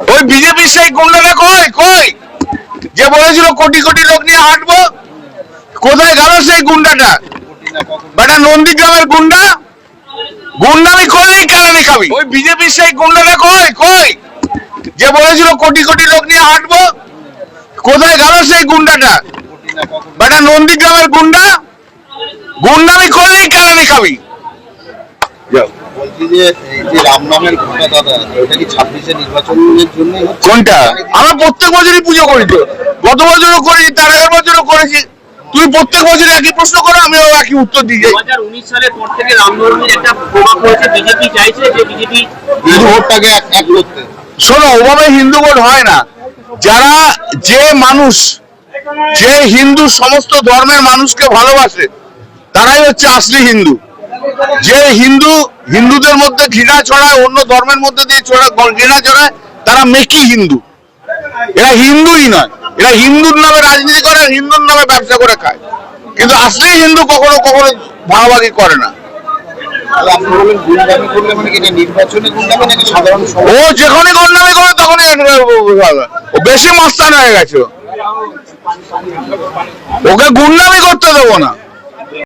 ওই বিজেপির সেই গুন্ডাটা কই কই যে বলেছিল কোটি কোটি লোক নিয়ে হাঁটবো, কোথায় গেল সেই গুন্ডাটা? বেটা নন্দীগ্রামের গুন্ডা, গুন্ডামি করলেই কেলানি খাবি। ওই বিজেপির সেই গুন্ডাটা কই কই যে বলেছিল কোটি কোটি লোক নিয়ে হাঁটবো, কোথায় গেল সেই গুন্ডাটা? বেটা নন্দীগ্রামের গুন্ডা, গুন্ডামি করলেই কেলানি খাবি। বলছি যে এই যে রাম নামের ঘোষণা দাদা, এটা কি 26-এর নির্বাচনের জন্য? কোনটা? আমরা প্রত্যেক বছরই পুজো করি, তো গত বছরও করেছি, তার আগের বছরও করেছি। তুই প্রত্যেক বছর একই প্রশ্ন করো, আমিও একই উত্তর দিয়ে যাই। 2019 সালের পর থেকে রামনবমীর একটা প্রভাব পড়েছে, বিজেপি চাইছে যে বিজেপি হিন্দু ভোটটাকে এক করতে। শোনো, ওভাবে হিন্দু ভোট হয় না। যারা যে মানুষ, যে হিন্দু সমস্ত ধর্মের মানুষকে ভালোবাসে, তারাই হচ্ছে আসলি হিন্দু। যে হিন্দু হিন্দুদের মধ্যে ঘৃণা ছড়ায়, অন্য ধর্মের মধ্যে দিয়ে ঘৃণা ছড়ায়, তারা মেকি হিন্দু। এরা হিন্দুই নয়, এরা হিন্দুর নামে রাজনীতি করে, হিন্দুর নামে ব্যবসা করে খায়। কিন্তু আসলে হিন্দু কখনো কখনো ভাগাভাগি করে না। আপনি বলেন গুন্ডামি করলে মানে কি নির্বাচনে গুন্ডামি নাকি সাধারণ? ও যখনই গুন্ডামি করে তখনই ও বেশি মস্তান হয়ে গেছে, ওকে গুন্ডামি করতে দেবো না।